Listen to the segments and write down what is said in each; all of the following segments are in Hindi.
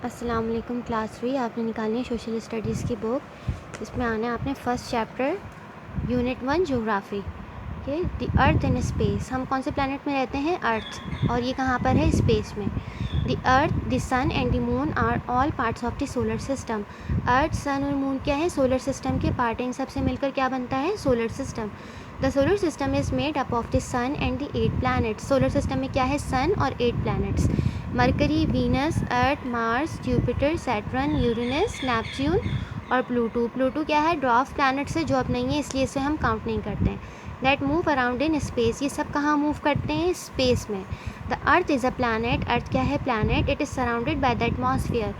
अस्सलाम वालेकुम क्लास 3। आपने निकालनी है सोशल स्टडीज़ की बुक। इसमें आना है आपने फर्स्ट चैप्टर यूनिट 1 ज्योग्राफी के द अर्थ इन स्पेस। हम कौन से प्लैनेट में रहते हैं? अर्थ। और ये कहाँ पर है? स्पेस में। The earth, the sun and the moon are all parts of the solar system. Earth, sun और मून क्या है? सोलर सिस्टम के पार्ट हैं। इन सबसे मिलकर क्या बनता है? Solar system. The solar system is made up of the sun and the 8 planets. Solar system में क्या है? सन और 8 planets. Mercury, Venus, Earth, Mars, Jupiter, Saturn, Uranus, Neptune और प्लूटो। प्लूटो क्या है? ड्वार्फ प्लैनेट से जो अब नहीं है, इसलिए इसे हम काउंट नहीं करते हैं। That move around in space. ये सब कहाँ मूव करते हैं? स्पेस में। The earth is a planet. Earth क्या है? Planet. It is surrounded by the atmosphere.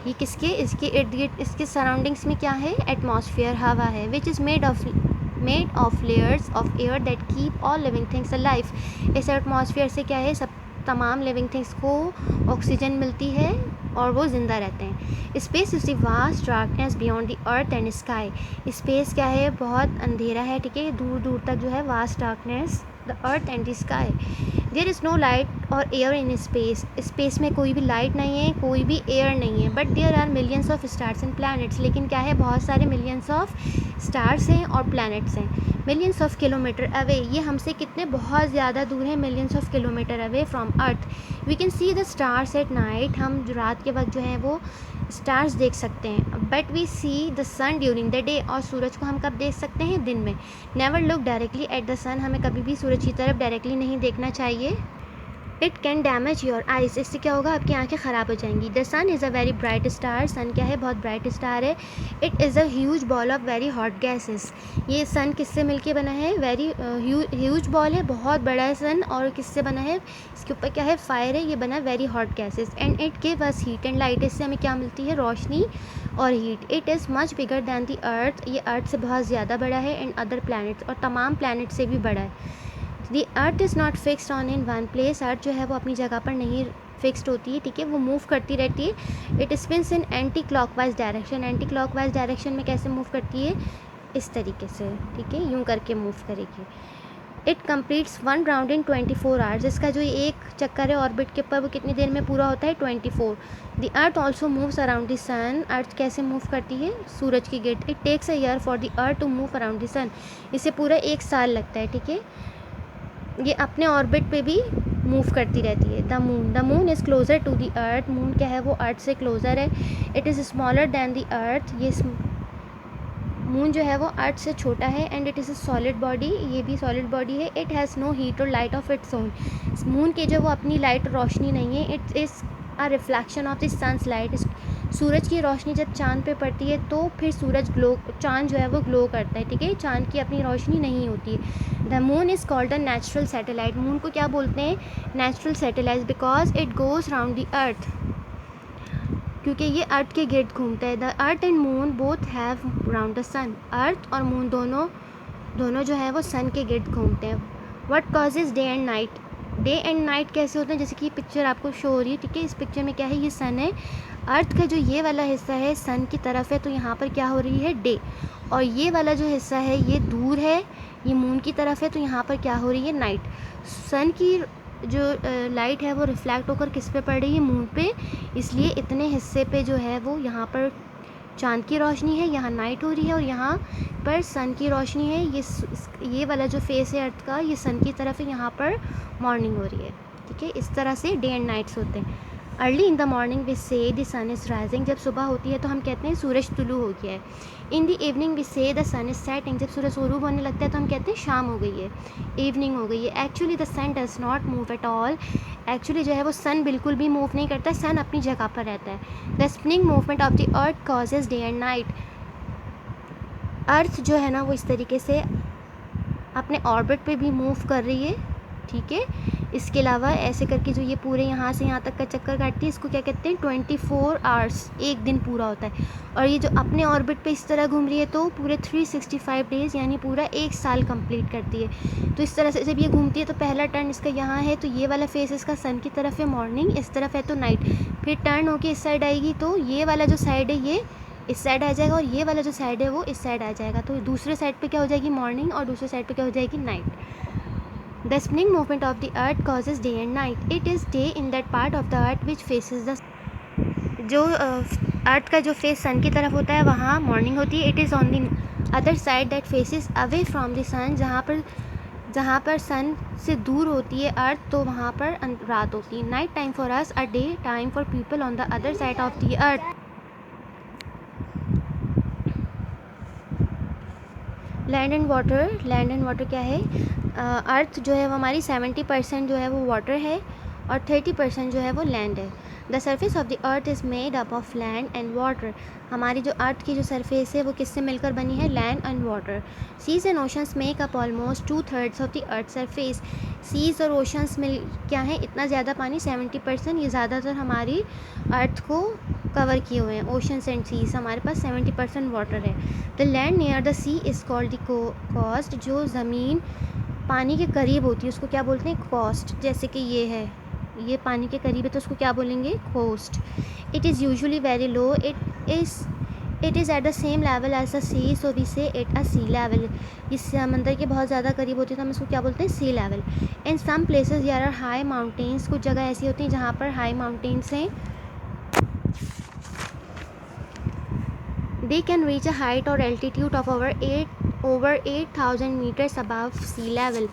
ये किसके? इसके इर्द गिर्द, इसके सराउंडिंग्स में क्या है? एटमॉस्फेयर, हवा है। Which is made of layers of air that keep all living things alive. इस एटमॉस्फेयर से क्या है? सब तमाम लिविंग थिंग्स को ऑक्सीजन मिलती है और वो ज़िंदा रहते हैं। Space is the vast darkness beyond the earth and sky. Space क्या है? बहुत अंधेरा है, ठीक है, दूर दूर तक जो है vast darkness, the earth and the sky. There is no light और एयर इन स्पेस। स्पेस में कोई भी लाइट नहीं है, कोई भी एयर नहीं है। But there are millions of stars and planets. लेकिन क्या है? बहुत सारे मिलियंस ऑफ स्टार्स हैं और प्लैनेट्स हैं। Millions of kilometre away. ये हमसे कितने? बहुत ज़्यादा दूर है, millions of kilometre away from earth. We can see the stars at night. हम रात के वक्त जो है वो स्टार्स देख सकते हैं। But we see the sun during the day. और सूरज को हम कब देख सकते हैं? दिन में। Never look directly at the sun. हमें कभी भी सूरज की तरफ डायरेक्टली नहीं देखना चाहिए। It can damage your eyes. इससे क्या होगा? आपकी आंखें ख़राब हो जाएंगी। The sun is a very bright star. Sun क्या है? बहुत ब्राइट स्टार है। It is a huge ball of very hot gases. ये सन किससे मिलके बना है? वेरी ह्यूज बॉल है, बहुत बड़ा है सन। और किससे बना है? इसके ऊपर क्या है? फायर है। ये बना है very hot gases. And it give us heat and light. इससे हमें क्या मिलती है? रोशनी और heat. It is much bigger than the earth. ये अर्थ से बहुत ज़्यादा बड़ा है। एंड अदर प्लैनेट्स, और तमाम प्लैनेट से भी बड़ा है। The earth is not fixed on in one place. Earth जो है वो अपनी जगह पर नहीं फिक्सड होती है, ठीक है, वो मूव करती रहती है। It spins in anti clockwise direction. Anti clockwise direction में कैसे मूव करती है? इस तरीके से, ठीक है, यूँ करके मूव करेगी। It completes 1 round in 24 hours. इसका जो एक चक्कर है ऑर्बिट के ऊपर, वो कितनी देर में पूरा होता है? 24। The earth also moves around the sun. Earth कैसे मूव करती है? सूरज की गिर्द। It takes a year for the earth to move around the sun. इसे पूरा 1 साल लगता है, ठीक है। ये अपने ऑर्बिट पे भी मूव करती रहती है। The moon is closer to the earth. Moon क्या है? वो अर्थ से क्लोज़र है। It is smaller than the earth. ये मून जो है वो अर्थ से छोटा है। And it is a solid body. ये भी सॉलिड बॉडी है। इट हैज़ नो हीट और light of its own. Moon की जो वो अपनी लाइट रोशनी नहीं है। It is a reflection of the sons light. सूरज की रोशनी जब चांद पे पड़ती है तो फिर चांद जो है वो ग्लो करता है, ठीक है। चांद की अपनी रोशनी नहीं होती है। The moon is called a natural satellite. Moon को क्या बोलते हैं? Natural satellite, because it goes round the earth, क्योंकि ये अर्थ के गिर्द घूमता है। The earth and moon both have round the sun. Earth और मून दोनों जो है वो सन के गिर्द घूमते हैं। What causes day and night? Day and night कैसे होते हैं? जैसे कि पिक्चर आपको शो हो रही है, ठीक है। इस पिक्चर में क्या है? ये सन है। अर्थ का जो ये वाला हिस्सा है सन की तरफ है, तो यहाँ पर क्या हो रही है? डे। और ये वाला जो हिस्सा है ये दूर है, ये मून की तरफ है, तो यहाँ पर क्या हो रही है? नाइट। सन की जो लाइट है वो रिफ्लेक्ट होकर किस पे पड़ रही है? मून पे। इसलिए इतने हिस्से पे जो है वो यहाँ पर चांद की रोशनी है, यहाँ नाइट हो रही है, और यहाँ पर सन की रोशनी है। ये वाला जो फेस है अर्थ का, ये सन की तरफ है, यहाँ पर मॉर्निंग हो रही है, ठीक है। इस तरह से डे एंड नाइट्स होते हैं। Early in the morning we say the sun is rising. जब सुबह होती है तो हम कहते हैं सूरज तुलू हो गया है। In the evening we say the sun is setting. जब सूरज गुरूब होने लगता है तो हम कहते हैं शाम हो गई है, इवनिंग हो गई है। Actually the sun does not move at all. Actually जो है वो सन बिल्कुल भी मूव नहीं करता, सन अपनी जगह पर रहता है। The spinning movement of the earth causes day and night. Earth जो है ना वो इस तरीके से अपने ऑर्बिट पे भी मूव कर रही है, ठीक है। इसके अलावा ऐसे करके जो ये पूरे यहाँ से यहाँ तक का चक्कर काटती है, इसको क्या कहते हैं? 24 आवर्स, एक दिन पूरा होता है। और ये जो अपने ऑर्बिट पे इस तरह घूम रही है तो पूरे 365 डेज़, यानी पूरा 1 साल कंप्लीट करती है। तो इस तरह से जब ये घूमती है तो पहला टर्न इसका यहाँ है, तो ये वाला फेस इसका सन की तरफ है मॉर्निंग, इस तरफ है तो नाइट। फिर टर्न होके इस साइड आएगी तो ये वाला जो साइड है ये इस साइड आ जाएगा, और ये वाला जो साइड है वो इस साइड आ जाएगा। तो दूसरे साइड पे क्या हो जाएगी? मॉर्निंग, और दूसरे साइड पे क्या हो जाएगी? Night. The spinning movement of the earth causes day and night. It is day in that part of the earth which faces the जो अर्थ का जो फेस सन की तरफ होता है वहाँ मॉर्निंग होती है. It is on the other side that faces away from the sun, जहाँ पर सन से दूर होती है अर्थ, तो वहाँ पर रात होती है. Night time for us, a day time for people on the other side of the earth. Land and water क्या है? अर्थ जो है वो हमारी 70% जो है वो वाटर है और 30% जो है वो लैंड है. The surface of the earth is made up of land and water. हमारी जो अर्थ की जो सरफेस है वो किससे मिलकर बनी है? Land and water. Seas and oceans make up almost 2/3 of the earth surface. Seas और ओशंस मिल क्या है? इतना ज़्यादा पानी 70%, ये ज़्यादातर हमारी अर्थ को कवर किए हुए हैं. ओशंस एंड सीज, हमारे पास 70% वाटर है. The land near the sea is called the coast. जो ज़मीन पानी के करीब होती है उसको क्या बोलते हैं? कोस्ट. जैसे कि ये है, ये पानी के करीब है तो उसको क्या बोलेंगे? Coast. It is usually very low. It is at the same level as the sea, so we say at a sea level. इस समंदर के बहुत ज़्यादा करीब होती है तो हम इसको क्या बोलते हैं? Sea level. In some places there are high mountains. कुछ जगह ऐसी होती हैं जहाँ पर हाई माउंटेन्स हैं. They can reach a height or altitude of over 8,000 meters above sea level.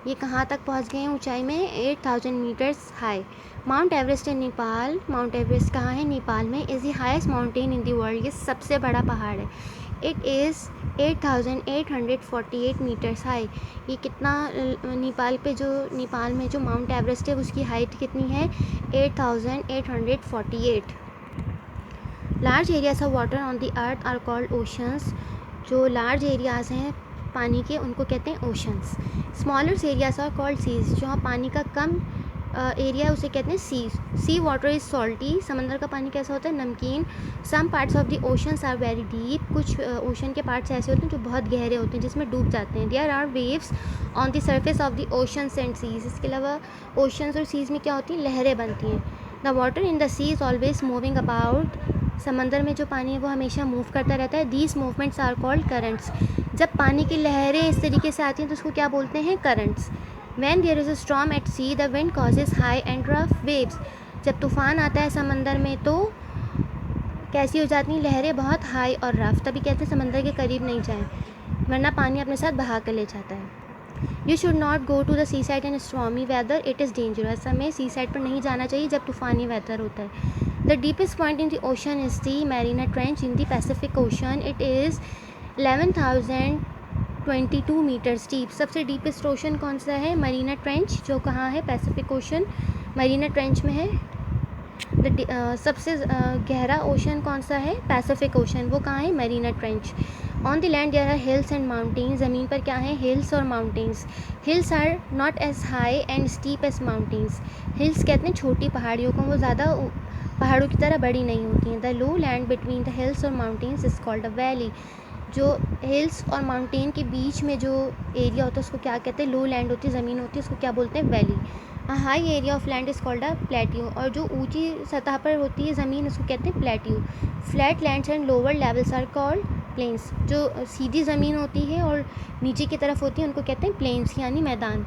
ये कहाँ तक पहुँच गए हैं ऊंचाई में? 8,000 metres high. Mount Everest in Nepal. Mount Everest कहाँ है? नेपाल में. Is the highest mountain in the world. ये सबसे बड़ा पहाड़ है. इट इज़ 8,848 मीटर्स हाई. ये कितना नेपाल में जो माउंट एवरेस्ट है उसकी हाइट कितनी है? 8,848. Large areas of water on the earth are called oceans. जो लार्ज एरियाज़ हैं पानी के उनको कहते हैं oceans. Smaller areas are called seas. जो पानी का कम एरिया उसे कहते हैं seas. Sea water is salty. समंदर का पानी कैसा होता है? नमकीन. Some parts of the oceans are very deep. कुछ ओशन के पार्ट्स ऐसे होते हैं जो बहुत गहरे होते हैं जिसमें डूब जाते हैं. There are waves on the surface of the oceans and seas. इसके अलावा ओशंस और सीज में क्या होती हैं? लहरें बनती हैं. The water in the sea is always moving about. समंदर में जो पानी है वो हमेशा मूव करता रहता है. These movements are called currents. जब पानी की लहरें इस तरीके से आती हैं तो उसको क्या बोलते हैं? Currents. When there is a storm at sea the wind causes high and rough waves. जब तूफ़ान आता है समंदर में तो कैसी हो जाती हैं? लहरें बहुत हाई और रफ. तभी कहते हैं समंदर के करीब नहीं जाएं वरना पानी अपने साथ बहा कर ले जाता है. You should not go to the seaside in stormy weather. It is dangerous. हमें सी साइड पर नहीं जाना चाहिए जब तूफ़ानी वेदर होता है. The deepest point in the ocean is the Mariana Trench in the Pacific Ocean. It is 11,022 meters deep. सबसे डीपेस्ट ओशन कौन सा है? मरीना ट्रेंच, जो कहाँ है? पैसिफिक ओशन मरीना ट्रेंच में है. सबसे गहरा ओशन कौन सा है? Pacific Ocean. वो कहाँ है? Mariana Trench. On the land there are hills and mountains. ज़मीन पर क्या है? हिल्स और mountains. Hills are not as high and steep as mountains. Hills कहते हैं छोटी पहाड़ियों को, वो ज़्यादा पहाड़ों की तरह बड़ी नहीं होती हैं. The low land between the hills और mountains is called a valley. जो हिल्स और माउंटेन के बीच में जो एरिया होता है उसको क्या कहते हैं? लो लैंड होती है, ज़मीन होती है, उसको क्या बोलते हैं? Valley. A high area of land is called a plateau. और जो ऊंची सतह पर होती है ज़मीन उसको कहते हैं plateau. Flat lands and lower levels are called plains. जो सीधी ज़मीन होती है और नीचे की तरफ होती है उनको कहते हैं प्लेन्स यानी मैदान.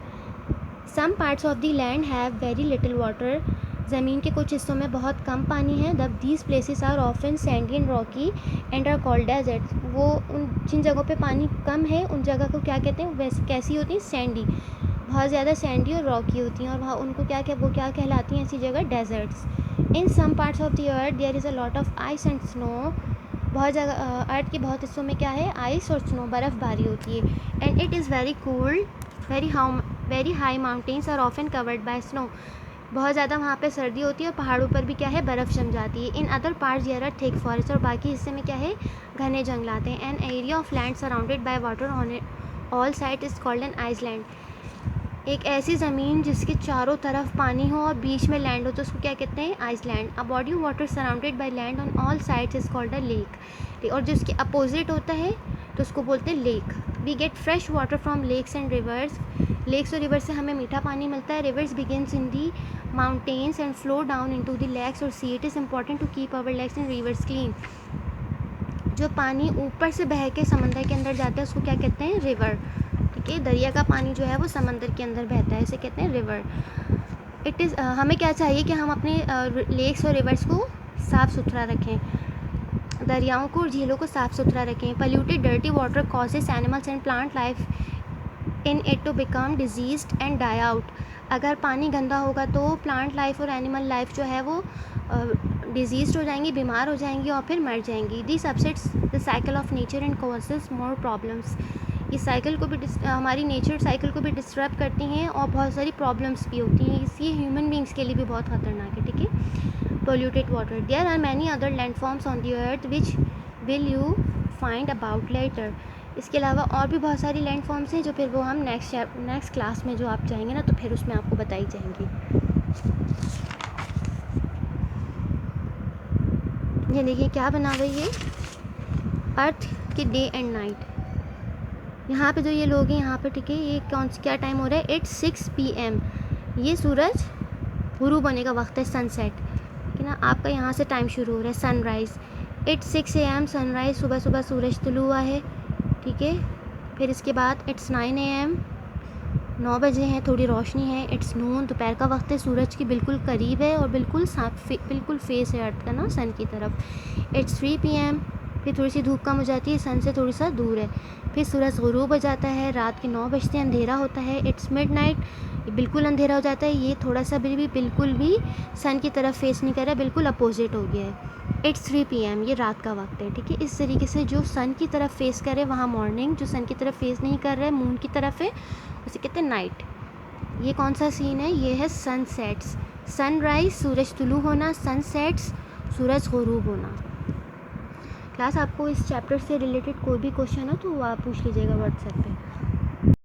Some parts of the land have very little water. ज़मीन के कुछ हिस्सों में बहुत कम पानी है. These places are often sandy and rocky and are called desert. वो उन जिन जगहों पे पानी कम है उन जगह को क्या कहते हैं? वैसे कैसी होती हैं? सैंडी. बहुत ज़्यादा सैंडी और रॉकी होती हैं और वहाँ उनको वो क्या कहलाती हैं ऐसी जगह? Deserts. In some parts of the earth there is a lot of ice and snow. बहुत जगह अर्थ के बहुत हिस्सों में क्या है? आइस और स्नो, बर्फ़बारी होती है. And it is very cold. Very high mountains are often covered by snow. बहुत ज़्यादा वहाँ पे सर्दी होती है और पहाड़ों पर भी क्या है? बर्फ़ जम जाती है. In other parts there are thick forest. और बाकी हिस्से में क्या है? घने जंगलात हैं. An area of land surrounded by water on all side is called an island. एक ऐसी ज़मीन जिसके चारों तरफ पानी हो और बीच में लैंड हो तो उसको क्या कहते हैं? Island. A body of water surrounded by land on all sides is called a lake. और जो इसके अपोजिट होता है तो उसको बोलते हैं lake. We get fresh water from lakes and rivers. Lakes और रिवर से हमें मीठा पानी मिलता है. Rivers begins in the mountains and flow down into the lakes और sea. It is important to keep our lakes and rivers clean. जो पानी ऊपर से बह के समंदर के अंदर जाता है उसको क्या कहते हैं? रिवर. ठीक है, दरिया का पानी जो है वो समंदर के अंदर बहता है, इसे कहते हैं रिवर. हमें क्या चाहिए कि हम अपने लेक्स और रिवर्स को साफ़ सुथरा रखें, दरियाओं को और झीलों को साफ़ सुथरा रखें। Polluted dirty water causes animals and plant life in it to become diseased and die out. अगर पानी गंदा होगा तो प्लांट लाइफ और एनिमल लाइफ जो है वो डिजीज़ हो जाएंगी, बीमार हो जाएंगी और फिर मर जाएंगी। This upsets the cycle of nature and causes more problems. इस साइकिल को भी हमारी नेचर साइकिल को भी डिस्टर्ब करती हैं और बहुत सारी प्रॉब्लम्स भी होती हैं, इसलिए ह्यूमन बींग्स के लिए भी बहुत ख़तरनाक है। ठीक है। Polluted water, there are many other landforms on the earth which will you find about later. इसके अलावा और भी बहुत सारी लैंडफॉर्म्स हैं जो फिर वो हम नेक्स्ट क्लास में जो आप जाएंगे ना तो फिर उसमें आपको बताई जाएंगी। ये देखिए क्या बना हुआ है, ये अर्थ के डे एंड नाइट। यहाँ पे जो ये लोग हैं यहाँ पे, ठीक है, ये क्या टाइम हो रहा है, 8:06 PM। ये सूरज गुरूब होने का वक्त है, सनसेट, ठीक है ना। आपका यहाँ से टाइम शुरू हो रहा है सनराइज़, 8:06 AM सनराइज़, सुबह सुबह सूरज तुलू हुआ है, ठीक है। फिर इसके बाद 9 AM, 9 बजे हैं, थोड़ी रोशनी है। इट्स नून, दोपहर का वक्त है, सूरज के बिल्कुल करीब है और बिल्कुल फेस है अर्थ का ना सन की तरफ। इट्स 3 PM, फिर थोड़ी सी धूप कम हो जाती है, सन से थोड़ी सा दूर है। फिर सूरज गुरूब हो जाता है, रात के 9 बजते अंधेरा होता है। इट्स मिडनाइट, बिल्कुल अंधेरा हो जाता है। ये थोड़ा सा भी बिल्कुल भी सन की तरफ फेस नहीं कर रहा है, बिल्कुल अपोजिट हो गया है। इट्स 3 PM, ये रात का वक्त है, ठीक है। इस तरीके से जो सन की तरफ फेस करे वहाँ मॉर्निंग, जो सन की तरफ फेस नहीं कर रहा है, मून की तरफ है, उसे कहते हैं नाइट। ये कौन सा सीन है, ये है सनसेट्स, सनराइज सूरज तुलू होना, सनसेट्स सूरज गुरूब होना। क्लास आपको इस चैप्टर से रिलेटेड कोई भी क्वेश्चन हो तो वो आप पूछ लीजिएगा व्हाट्सएप पे।